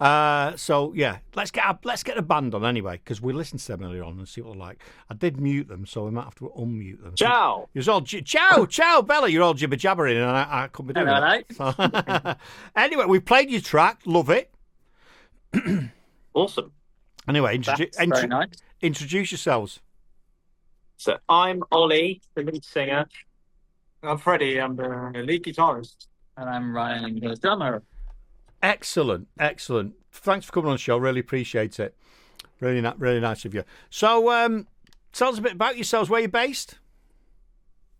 So yeah, let's get a band on anyway because we listened to them earlier on and see what they're like. I did mute them, so we might have to unmute them. Ciao. You're all ciao, ciao, Bella. You're all jibber jabbering, and I couldn't be doing Hello, it. hello. So, anyway, we played your track, love it. Awesome. Anyway, That's very nice. introduce yourselves. So I'm Ollie, the lead singer. I'm Freddie. I'm the lead guitarist. And I'm Ryan, the drummer. Excellent, excellent. Thanks for coming on the show. Really appreciate it. Really nice of you. So, tell us a bit about yourselves. Where you're based?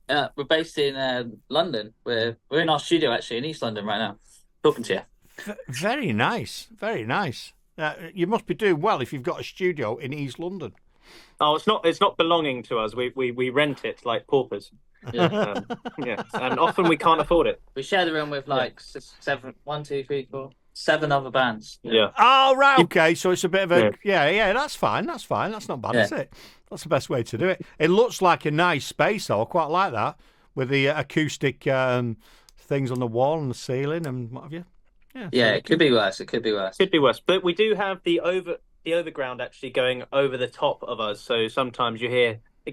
We're based in London. We're in our studio actually in East London right now, talking to you. Very nice, very nice. You must be doing well if you've got a studio in East London. Oh, it's not belonging to us. We rent it like paupers. Yeah. Yeah, and often we can't afford it. We share the room with like seven other bands. Yeah. Oh, right, okay. So it's a bit of a yeah. That's fine. That's fine. That's not bad, Yeah. is it? That's the best way to do it. It looks like a nice space, though. I quite like that with the acoustic things on the wall and the ceiling and what have you. Yeah, it could be worse. It could be worse. Could be worse, but we do have the overground actually going over the top of us. So sometimes you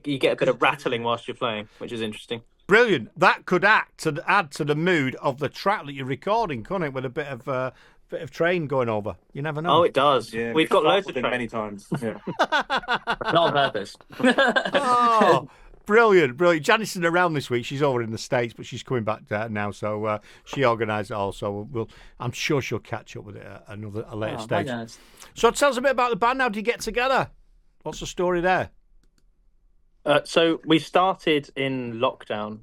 get a bit of rattling whilst you're playing, which is interesting. Brilliant. That could add to the mood of the track that you're recording, couldn't it? With a bit of train going over. You never know. Oh, it does. Yeah, We've got loads of them trains. many times. Yeah. Not on purpose. Oh, brilliant. Janice isn't around this week. She's over in the States, but she's coming back now. So she organised it all. So I'm sure she'll catch up with it at a later stage. Nice. So tell us a bit about the band. How did you get together? What's the story there? So we started in lockdown.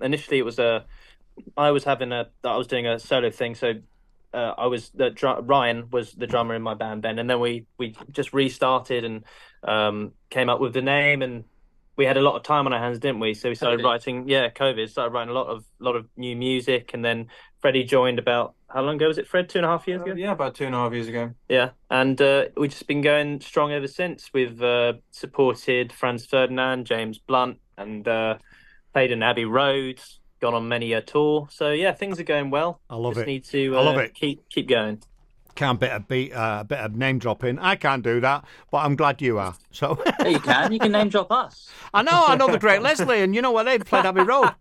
Initially, it was I was doing a solo thing. So Ryan was the drummer in my band then, and then we just restarted and came up with the name, and we had a lot of time on our hands, didn't we? So we started writing. Yeah, COVID started writing a lot of new music, and then Freddie joined about how long ago was it? Fred, 2.5 years ago. Yeah, about 2.5 years ago. Yeah, and we've just been going strong ever since. We've supported Franz Ferdinand, James Blunt, and played in Abbey Road, gone on many a tour. So yeah, things are going well. I love just it. Need to I love it. Keep going. Can't bit a bit of name dropping. I can't do that, but I'm glad you are. So Yeah, you can. You can name drop us. I know the Great Leslie, and you know what, they've played Abbey Road.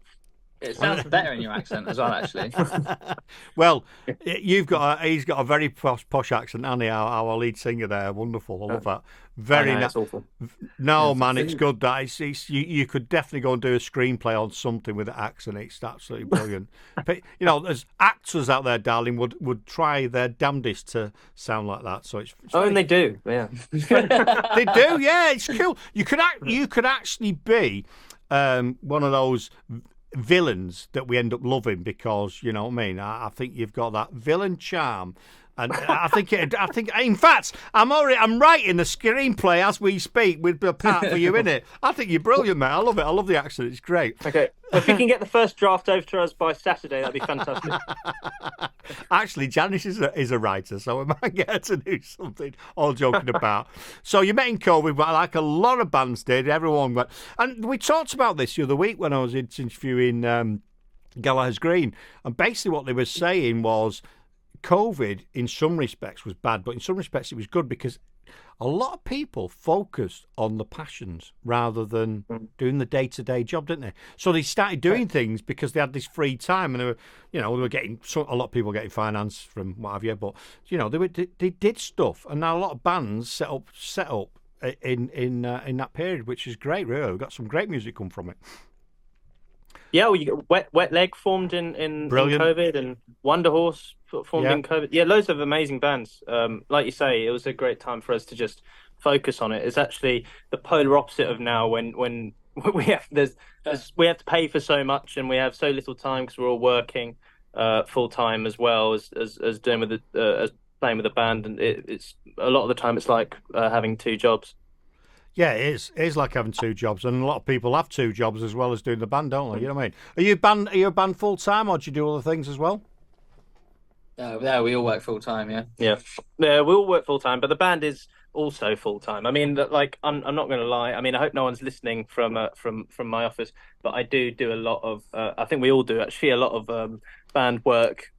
It sounds better in your accent as well, actually. Well, he's got a very posh accent, hasn't he? Our lead singer there, wonderful. I love that. Very nice. It's awful. No, man, it's good. That you could definitely go and do a screenplay on something with an accent. It's absolutely brilliant. But, there's actors out there, darling, would try their damnedest to sound like that. So it's And they do. Yeah. they do. Yeah, it's cool. You could actually be one of those villains that we end up loving because you know what I mean. I think you've got that villain charm, and I think in fact I'm writing the screenplay as we speak with a part for you in it. I think you're brilliant, mate. I love it. I love the accent. It's great. Okay. If we can get the first draft over to us by Saturday, that'd be fantastic. Actually, Janice is a writer, so we might get her to do something. All joking about. So you met in COVID, but like a lot of bands did, everyone went. And we talked about this the other week when I was interviewing Gallagher's Green, and basically what they were saying was COVID, in some respects, was bad, but in some respects it was good because a lot of people focused on the passions rather than doing the day-to-day job, didn't they? So they started doing things because they had this free time, and they were getting a lot of people getting finance from what have you, but they did stuff, and now a lot of bands set up in that period, which is great. Really, we got some great music come from it. Yeah, well, you got Wet Leg formed in COVID, and Wonder Horse formed in COVID. Yeah, loads of amazing bands. Like you say, it was a great time for us to just focus on it. It's actually the polar opposite of now when we have we have to pay for so much and we have so little time because we're all working full time as well as doing with as playing with the band, and it's a lot of the time it's like having two jobs. Yeah, it is. It is like having two jobs, and a lot of people have two jobs as well as doing the band, don't they? You know what I mean? Are you a band full time, or do you do other things as well? Yeah, we all work full time. Yeah. Yeah, we all work full time, but the band is also full time. I mean, I'm not going to lie. I mean, I hope no one's listening from my office, but I do a lot of. I think we all do actually a lot of band work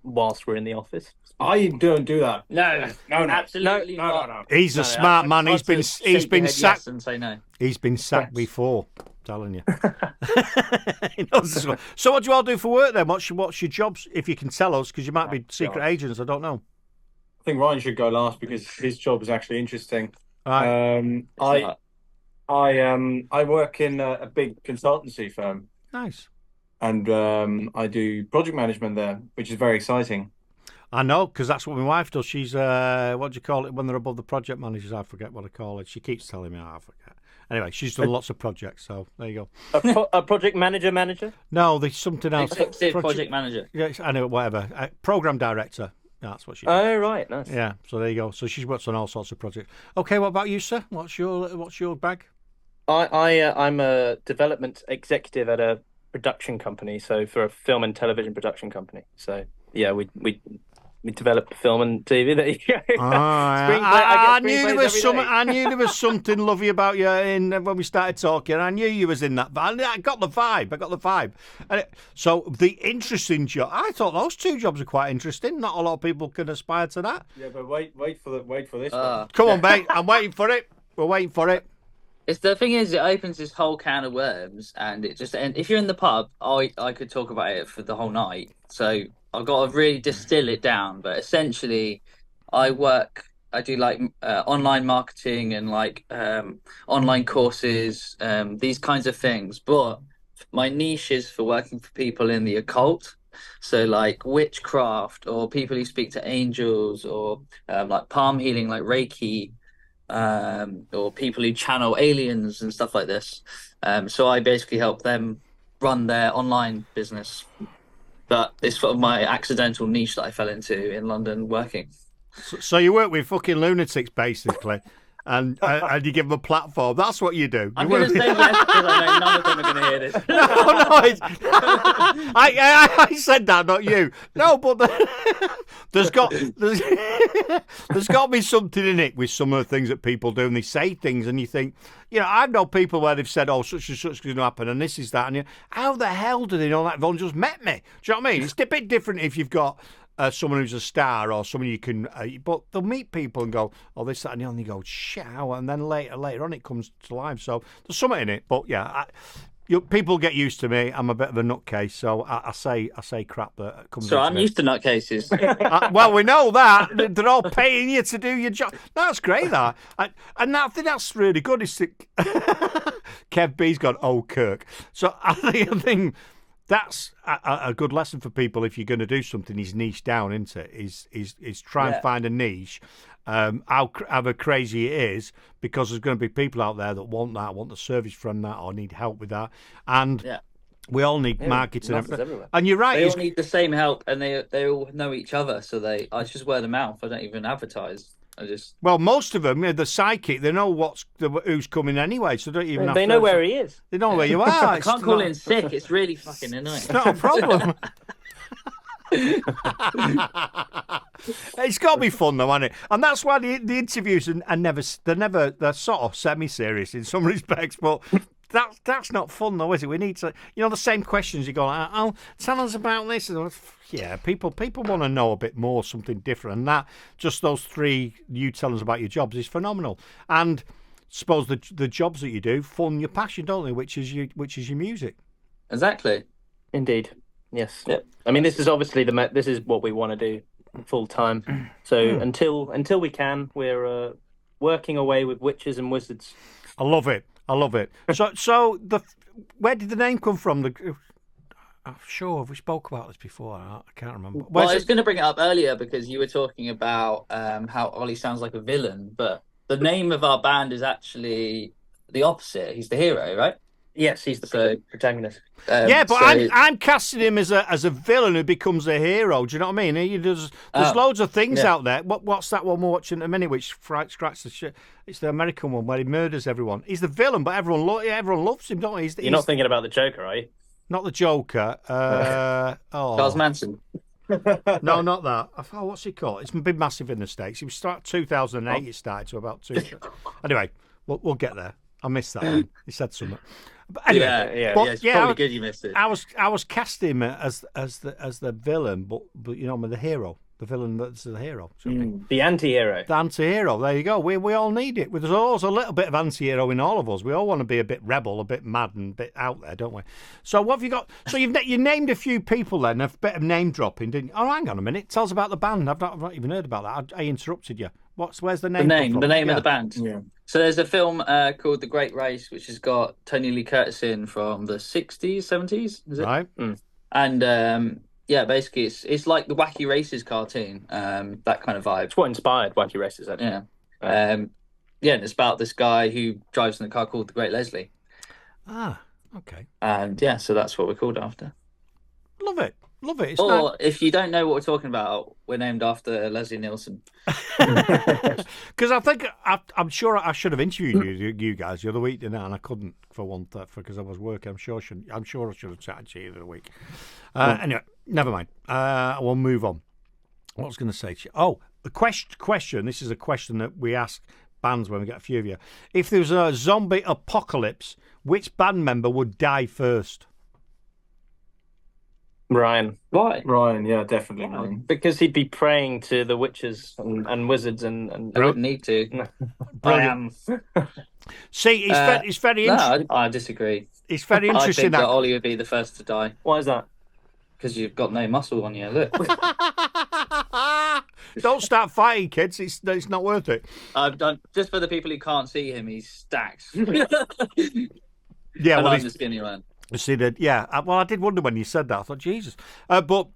whilst we're in the office. I don't do that. No, absolutely not. No. He's a smart man. He's been Shake your head sacked. yes and say no. He's been sacked before. I'm telling you. He knows this one. So what do you all do for work then? What's your jobs? If you can tell us, because you might be secret agents. I don't know. I think Ryan should go last because his job is actually interesting. Right. I work in a big consultancy firm. Nice. And I do project management there, which is very exciting. I know, because that's what my wife does. She's, what do you call it when they're above the project managers? I forget what I call it. She keeps telling me, I forget. Anyway, she's done lots of projects, so there you go. A project manager? No, there's something else. Executive project manager. Yeah, I know, whatever. Program director. That's what she does. Oh, right, nice. Yeah, so there you go. So she's worked on all sorts of projects. Okay, what about you, sir? What's your bag? I'm a development executive at a production company, so for a film and television production company. So yeah, we develop film and TV. There you go. I knew there was something lovely about you when we started talking. I knew you was in that. I got the vibe. So the interesting job. I thought those two jobs are quite interesting. Not a lot of people can aspire to that. Yeah, but wait for this one. Come on, mate. I'm waiting for it. We're waiting for it. It's the thing is, it opens this whole can of worms, and if you're in the pub, I could talk about it for the whole night. So I've got to really distill it down. But essentially, I do like online marketing and like online courses, these kinds of things. But my niche is for working for people in the occult. So like witchcraft, or people who speak to angels, or like palm healing, like Reiki. Or people who channel aliens and stuff like this. So I basically help them run their online business. But it's sort of my accidental niche that I fell into in London working. So you work with fucking lunatics, basically. And you give them a platform. That's what you do. I'm going to say yes because I know none of them are going to hear this. I said that, not you. No, but there's got to be something in it with some of the things that people do, and they say things, and you think, I know people where they've said, "Oh, such and such is going to happen," and this is that, and how the hell do they know that? They've just met me. Do you know what I mean? It's a bit different if you've got someone who's a star or someone you can, but they'll meet people and go, "Oh, this, that, and the other," and you go, "Shit," and then later on it comes to life. So there's something in it, but yeah, people get used to me. I'm a bit of a nutcase, so I say crap that comes. So I'm used to nutcases. Well, we know that they're all paying you to do your job. That's great, that, and I think that's really good. Is Kev B's gone, "Oh, Kirk." So I think. That's a good lesson for people if you're going to do something. Is niche down, isn't it? Is try and find a niche. However crazy it is, because there's going to be people out there that want the service from that, or need help with that, and we all need marketing. And you're right. They all need the same help, and they all know each other. So it's just word of mouth. I don't even advertise. Well, most of them, the psychic, they know who's coming anyway, so they don't even. They know where he is. They know where you are. I can't call in sick. It's really fucking annoying. It's not a problem. It's got to be fun though, hasn't it? And that's why the interviews they're sort of semi-serious in some respects, but. That's not fun though, is it? We need to, the same questions. You go, "Oh, tell us about this." Yeah, people want to know a bit more, something different, and that just those three you telling us about your jobs is phenomenal. And suppose the jobs that you do fund your passion, don't they? Which is your music. Exactly. Indeed. Yes. Yeah. I mean, this is obviously this is what we want to do full time. So until we can, we're working away with witches and wizards. I love it. So where did the name come from? I'm sure we spoke about this before. I can't remember. Well, I was going to bring it up earlier because you were talking about how Ollie sounds like a villain, but the name of our band is actually the opposite. He's the hero, right? Yes, he's the protagonist. But I'm casting him as a villain who becomes a hero. Do you know what I mean? There's loads of things out there. What's that one we're watching at the minute, which scratches the shit? It's the American one where he murders everyone. He's the villain, but everyone loves him, don't they? You're not thinking about the Joker, are you? Not the Joker. Charles Manson. No, not that. What's he called? It's been massive in the States. It was 2008. It started to about 2. Anyway, we'll get there. I missed that one. He said something. But anyway, it's probably good you missed it. I was cast him as the villain, but the hero. The villain that's the hero. The anti-hero. The anti-hero. There you go. We all need it. There's always a little bit of anti-hero in all of us. We all want to be a bit rebel, a bit mad, and a bit out there, don't we? So what have you got? So you named a few people then, a bit of name dropping, didn't you? Oh, hang on a minute. Tell us about the band. I've not even heard about that. I interrupted you. Where's the name? The name of the band. Yeah. So there's a film called The Great Race, which has got Tony Lee Curtis in from the 60s, 70s, is it? Right. And basically it's like the Wacky Races cartoon, that kind of vibe. It's what inspired Wacky Races, actually. Yeah. And it's about this guy who drives in a car called the Great Leslie. Ah, okay. And so that's what we're called after. Love it. It's or if you don't know what we're talking about, we're named after Leslie Nielsen. Because I think I'm sure I should have interviewed you guys the other week, didn't I? And I couldn't because I was working. I'm sure I should have chatted to you the other week. Anyway, never mind. We'll move on. What was going to say to you? Oh, the question. This is a question that we ask bands when we get a few of you. If there was a zombie apocalypse, which band member would die first? Ryan. Why? Ryan, yeah, definitely Ryan. Because he'd be praying to the witches and wizards and I wouldn't need to. I am. See, it's very interesting. No, I disagree. It's very interesting. I think that Ollie would be the first to die. Why is that? Because you've got no muscle on you. Look. Don't start fighting, kids. It's not worth it. Just for the people who can't see him, he's stacked. Yeah, I'm the skinny one. See that? Yeah. Well, I did wonder when you said that. I thought, Jesus. But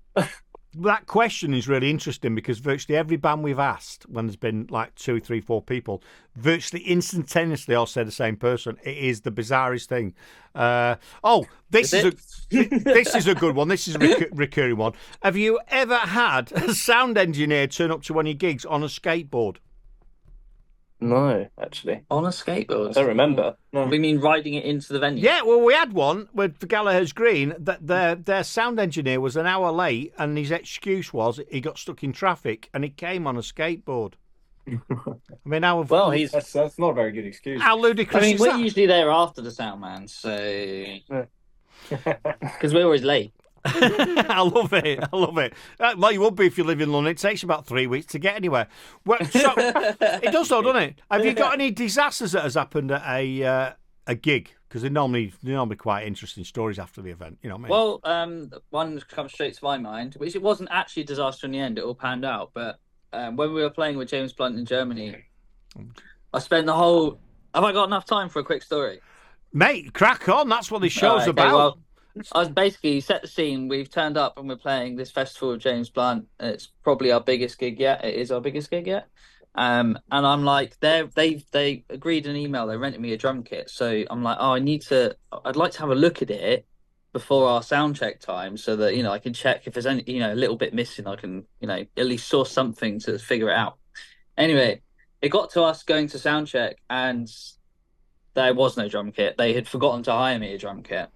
that question is really interesting because virtually every band we've asked, when there's been like 2, 3, 4 people, virtually instantaneously all say the same person. It is the bizarrest thing. This is a good one. This is a recurring one. Have you ever had a sound engineer turn up to one of your gigs on a skateboard? No, actually. On a skateboard? I don't remember. No. We mean riding it into the venue? Yeah, well, we had one with Gallagher's Green. That their sound engineer was an hour late, and his excuse was he got stuck in traffic, and he came on a skateboard. I mean, that's not a very good excuse. How ludicrous is we're that? usually there after the sound man, so because we're always late. I love it. Well, you would be if you live in London. It takes you about 3 weeks to get anywhere. Well, so, it does, though, doesn't it? Have you got any disasters that has happened at a gig? Because they're normally quite interesting stories after the event. You know what I mean? Well, one comes straight to my mind, which it wasn't actually a disaster in the end. It all panned out. But when we were playing with James Blunt in Germany, I spent the whole. Have I got enough time for a quick story? Mate, crack on. That's what this show's about. Well, I was basically set the scene. We've turned up and we're playing this festival with James Blunt. It's probably our biggest gig yet. It is our biggest gig yet. And I'm like, they agreed an email. They rented me a drum kit. So I'm like, I'd like to have a look at it before our sound check time so that, I can check if there's any, a little bit missing. I can, at least source something to figure it out. Anyway, it got to us going to sound check and there was no drum kit. They had forgotten to hire me a drum kit.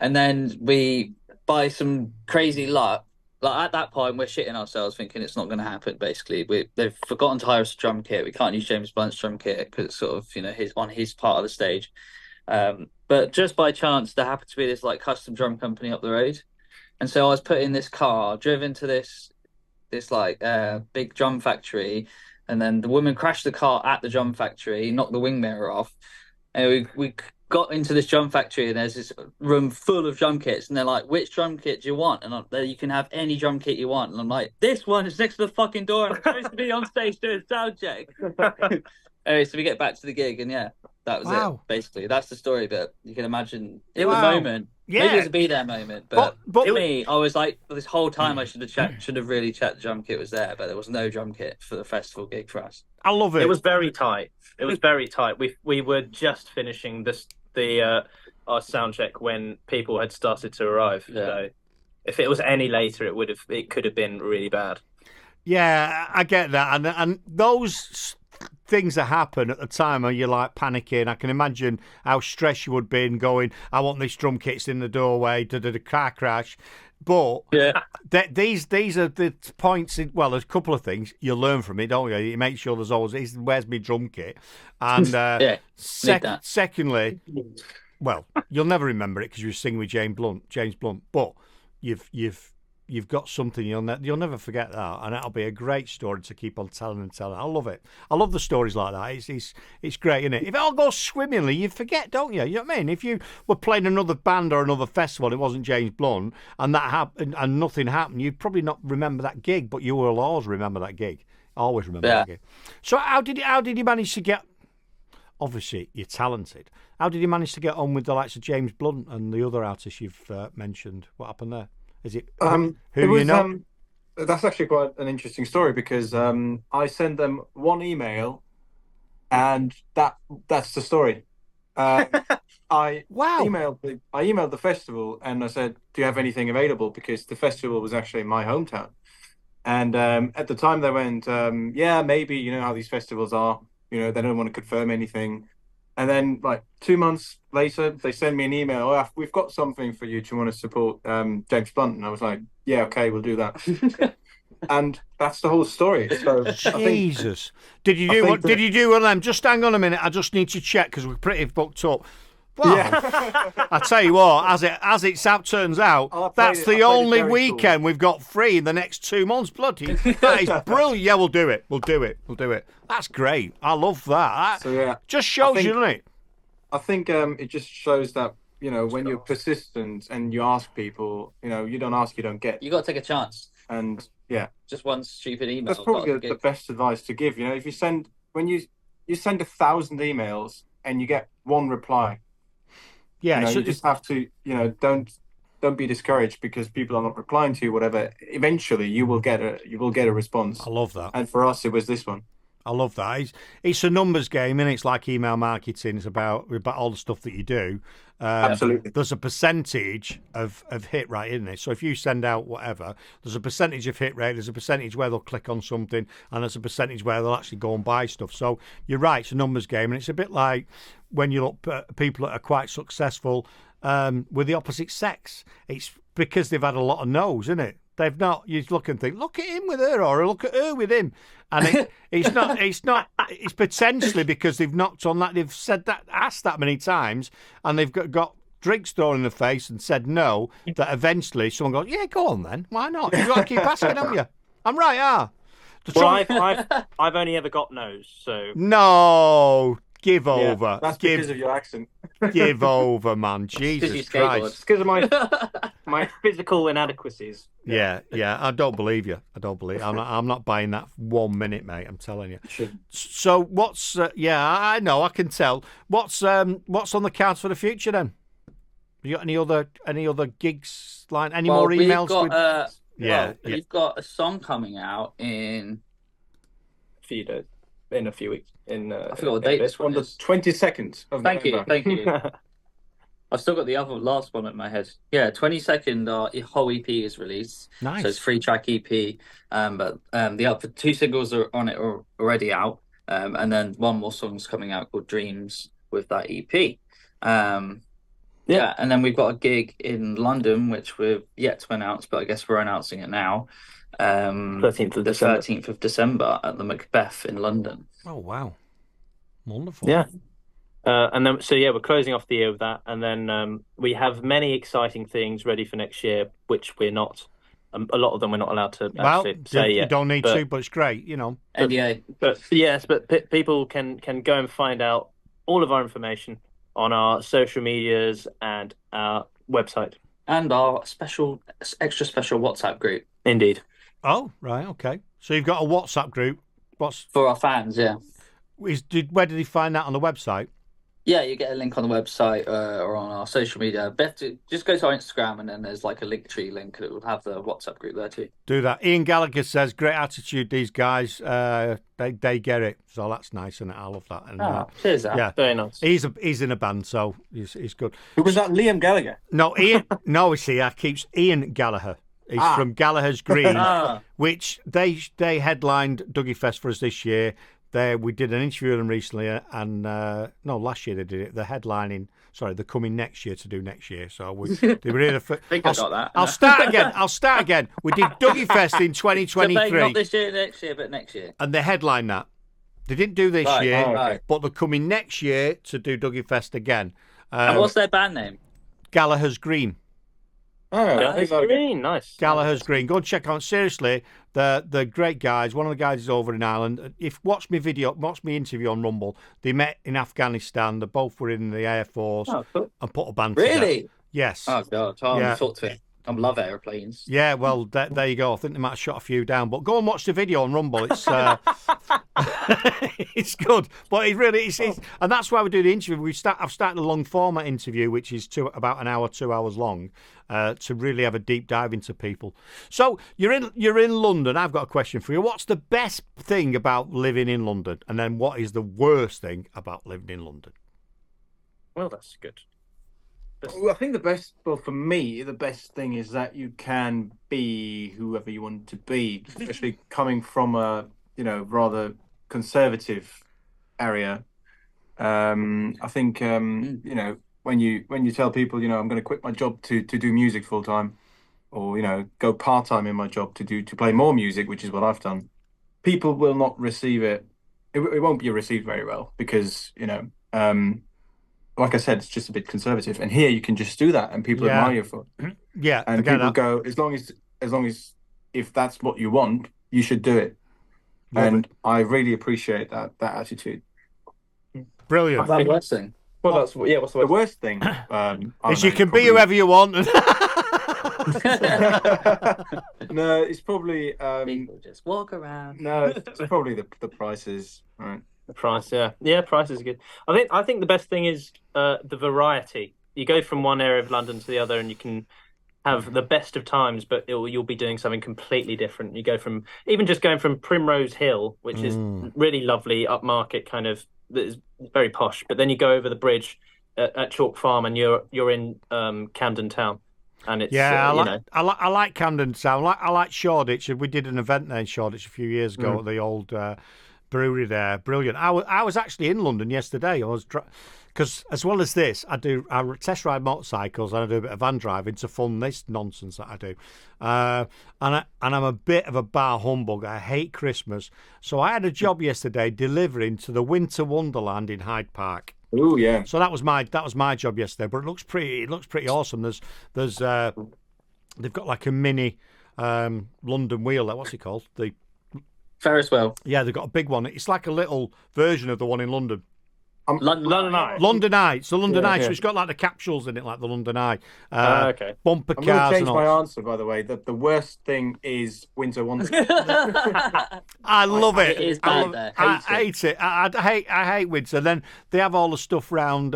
And then we, by some crazy luck, like at that point, we're shitting ourselves thinking it's not going to happen, basically. They've forgotten to hire us a drum kit. We can't use James Blunt's drum kit because it's sort of, his part of the stage. But just by chance, there happened to be this like custom drum company up the road. And so I was put in this car, driven to this big drum factory. And then the woman crashed the car at the drum factory, knocked the wing mirror off. And we got into this drum factory and there's this room full of drum kits and they're like, which drum kit do you want? And you can have any drum kit you want. And I'm like, this one is next to the fucking door and I'm supposed to be on stage doing sound check. Anyway, so we get back to the gig and that was it, basically. That's the story, but you can imagine it was a moment. Yeah. Maybe it was a be there moment, but to me, I was like, this whole time I should have really checked the drum kit was there, but there was no drum kit for the festival gig for us. I love it. It was very tight. We were just finishing our sound check when people had started to arrive. Yeah. So if it was any later, it could have been really bad. Yeah, I get that, and those things that happen at the time are you're like panicking. I can imagine how stressed you would be in going, I want these drum kits in the doorway, the car crash. But these are the points. Well, there's a couple of things you learn from it, don't you? You make sure there's always where's my drum kit, and secondly, Well, you'll never remember it because you were singing with James Blunt. But you've got something you'll never forget that, and that'll be a great story to keep on telling and telling. I love it. I love the stories like that. It's great, isn't it? If it all goes swimmingly, you forget, don't you? You know what I mean? If you were playing another band or another festival, and it wasn't James Blunt, and that happened, and nothing happened, you'd probably not remember that gig, but you will always remember that gig. Always remember that gig. So how did you manage to get? Obviously, you're talented. How did you manage to get on with the likes of James Blunt and the other artists you've mentioned? What happened there? Is it who you know? That's actually quite an interesting story because I sent them one email, and that's the story. I emailed the festival and I said, "Do you have anything available?" Because the festival was actually in my hometown, and at the time they went, "Yeah, maybe. You know how these festivals are. You know, they don't want to confirm anything." And then, like 2 months later, they send me an email. "Oh, we've got something for you. Do you want to support James Blunt?" And I was like, "Yeah, okay, we'll do that." And that's the whole story. So Jesus, did you do one of them? Just hang on a minute. I just need to check because we're pretty booked up. Well, yeah. I tell you what, as it turns out, that's the only weekend we've got free in the next 2 months. Bloody, that is brilliant. Yeah, we'll do it. That's great. I love that. So yeah, just shows you, doesn't it? I think it just shows that, you know, when you're persistent and you ask people, you know, you don't ask, you don't get. You got to take a chance. And yeah, just one stupid email. That's probably the best advice to give. You know, if you send 1,000 emails and you get one reply. Yeah, you know, you just have to, you know, don't be discouraged because people are not replying to you. Whatever, eventually you will get a response. I love that. And for us, it was this one. I love that. It's a numbers game, and it's like email marketing. It's about all the stuff that you do. Absolutely. There's a percentage of hit rate, isn't there? So if you send out whatever, there's a percentage of hit rate, there's a percentage where they'll click on something, and there's a percentage where they'll actually go and buy stuff. So you're right, it's a numbers game, and it's a bit like when you look at people that are quite successful with the opposite sex. It's because they've had a lot of no's, isn't it? They've not. You look and think, look at him with her, or look at her with him, and it's not. It's potentially because they've knocked on that. They've asked that many times, and they've got drinks thrown in the face and said no. That eventually someone goes, yeah, go on then. Why not? You've got to keep asking, haven't you? I'm right, I've only ever got no's. So no. Give over. That's because of your accent. Give over, man. Jesus Christ. It's because of my physical inadequacies. Yeah. I don't believe you. I'm not buying that 1 minute, mate. I'm telling you. So what's? I know. I can tell. What's on the cards for the future then? Have you got any other gigs? Any more emails? We've got a song coming out in a few days. In a few weeks. I forgot what date this one is. On the 22nd of November. Thank you. I've still got the last one in my head. Yeah, 22nd, our whole EP is released. Nice. So it's 3-track EP. But the 2 singles are on it are already out. And then one more song's coming out called Dreams with that EP. And then we've got a gig in London, which we're yet to announce, but I guess we're announcing it now. 13th of December at the Macbeth in London. Oh wow, wonderful. Yeah. And then we're closing off the year with that, and then we have many exciting things ready for next year, which we're not. A lot of them we're not allowed to actually say yet. You don't need to, but it's great, you know. NDA. But people can go and find out all of our information on our social medias and our website and our extra special WhatsApp group. Indeed. Oh, right, okay. So you've got a WhatsApp group. For our fans, yeah. Where did he find that on the website? Yeah, you get a link on the website or on our social media. Just go to our Instagram and then there's like a Linktree link and it will have the WhatsApp group there too. Do that. Ian Gallagher says, great attitude, these guys. They get it. So that's nice, and I love that. And, cheers, Al. Yeah, very nice. He's in a band, so he's good. Who was that? Liam Gallagher? No, Ian. No, see, I keeps Ian Gallagher. He's from Gallagher's Green, which they headlined Dougie Fest for us this year. We did an interview with them recently, and last year they did it. They're headlining. Sorry, they're coming next year to do next year. So they were here. I got that. I'll start again. We did Dougie Fest in 2023. So not this year, next year, but next year. And they headlined that. They didn't do this year, but they're coming next year to do Dougie Fest again. And what's their band name? Gallagher's Green. Oh, Gallagher's Green, nice. Gallagher's Green. Go and check out. Seriously, they're great guys. One of the guys is over in Ireland. Watch my interview on Rumble. They met in Afghanistan. They both were in the Air Force and put a band together. Really? Yes. Oh God, I talk to him. I love aeroplanes. Yeah, well, there you go. I think they might have shot a few down, but go and watch the video on Rumble. It's it's good, but it really is. And that's why we do the interview. I've started a long format interview, which is about an hour, 2 hours long, to really have a deep dive into people. So you're in London. I've got a question for you. What's the best thing about living in London, and then what is the worst thing about living in London? Well, that's good. Well, I think for me, the best thing is that you can be whoever you want to be, especially coming from a, rather conservative area. I think, when you tell people, I'm going to quit my job to do music full time, or, go part time in my job to play more music, which is what I've done, people will not receive it. It won't be received very well because, like I said, it's just a bit conservative, and here you can just do that, and people admire you for it. Yeah, and people go, as long as if that's what you want, you should do it. And I really appreciate that attitude. Brilliant. What's the worst thing? Well, what's the worst thing? Is you can be whoever you want. No, it's probably people just walk around. No, it's probably the prices, right? The price, yeah, price is good. I think the best thing is the variety. You go from one area of London to the other, and you can have the best of times, but you'll be doing something completely different. You go from going from Primrose Hill, which is really lovely, upmarket kind of, that is very posh, but then you go over the bridge at Chalk Farm, and you're in Camden Town. And it's I like Camden Town. I like Shoreditch. We did an event there in Shoreditch a few years ago at the old brewery there. Brilliant. I was actually in London yesterday. I was because as well as this, I test ride motorcycles and I do a bit of van driving to fund this nonsense that I do. And I'm a bit of a bar humbug. I hate Christmas, so I had a job yesterday delivering to the Winter Wonderland in Hyde Park. Oh yeah. So that was my job yesterday, but it looks pretty awesome. There's they've got like a mini London wheel. What's it called? The Ferris wheel. Yeah, they've got a big one. It's like a little version of the one in London. London Eye. London Eye. It's the London Eye. So it's got like the capsules in it, like the London Eye. Okay. Bumper I'm cars. I'm going to change my answer, by the way. The worst thing is Winter Wonderland. I love it. It is bad there. I hate it. I hate winter. Then they have all the stuff round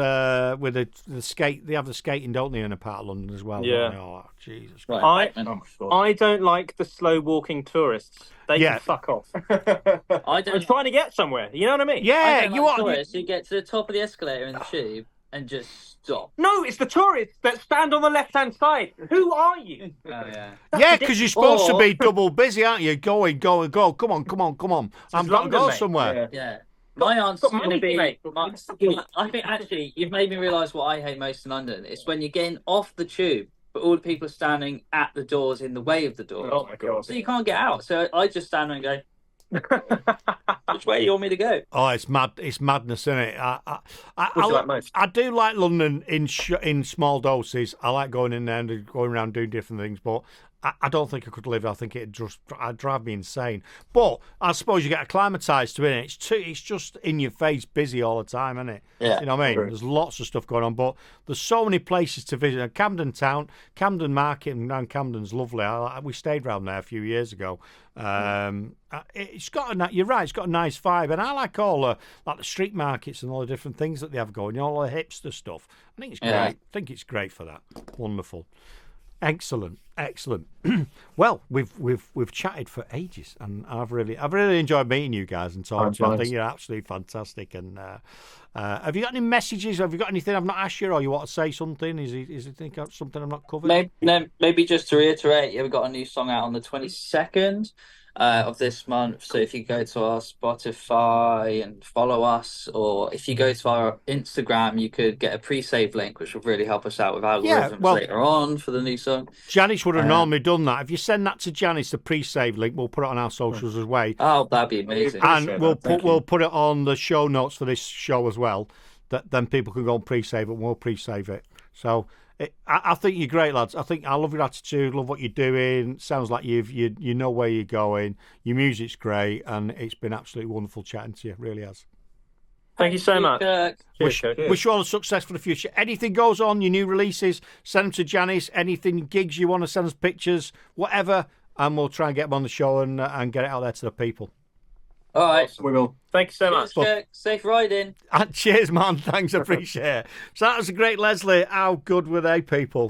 with the skate. They have the skating, don't they, in a part of London as well? Yeah. Oh, Jesus Christ. Right. I don't like the slow walking tourists. They can fuck off. I'm trying to get somewhere. You know what I mean? Yeah, you are. Tourists, you get to the top of the escalator in the tube and just stop. No, it's the tourists that stand on the left-hand side. Who are you? Oh, yeah. Yeah, because you're supposed to be double busy, aren't you? Go. Come on. I'm got to go somewhere. Yeah. My answer's going to be... I think, actually, you've made me realise what I hate most in London. It's when you're getting off the tube, but all the people are standing at the doors in the way of the doors. Oh, my God. So you can't get out. So I just stand there and go... Which way do you want me to go? Oh, it's mad! It's madness, isn't it? Which you like most? I do like London in small doses. I like going in there and going around doing different things, but I don't think I could live. I think it'd drive me insane. But I suppose you get acclimatised to it. It's just in your face, busy all the time, isn't it? Yeah. You know what I mean? True. There's lots of stuff going on, but there's so many places to visit. Camden Town, Camden Market, and Camden's lovely. We stayed round there a few years ago. It's got you're right. It's got a nice vibe, and I like all the street markets and all the different things that they have going. All the hipster stuff. I think it's great. I think it's great for that. Wonderful. Excellent. Well, we've chatted for ages, and I've really enjoyed meeting you guys and talking to you. I think you're absolutely fantastic. And have you got any messages? Have you got anything I've not asked you, or you want to say something? Is it something I'm not covered? Maybe just to reiterate, we've got a new song out on the 22nd of this month. So if you go to our Spotify and follow us, or if you go to our Instagram, you could get a pre-save link, which will really help us out with algorithms later on for the new song. Janice would have normally done that. If you send that to Janice, the pre-save link, we'll put it on our socials as well. Oh, that'd be amazing. And we'll put it on the show notes for this show as well. that then people can go and pre-save it, and we'll pre-save it. So I think you're great, lads. I love your attitude, love what you're doing. Sounds like you know where you're going. Your music's great, and it's been absolutely wonderful chatting to you. It really has. Thank you so much. Wish you all the success for the future. Anything goes on, your new releases, send them to Janice. Anything, gigs you want to send us pictures, whatever, and we'll try and get them on the show and get it out there to the people. All right. We will. Thank you so much. Kirk. Safe riding. And cheers, man. Thanks, appreciate it. So that was a great Leslie. How good were they, people?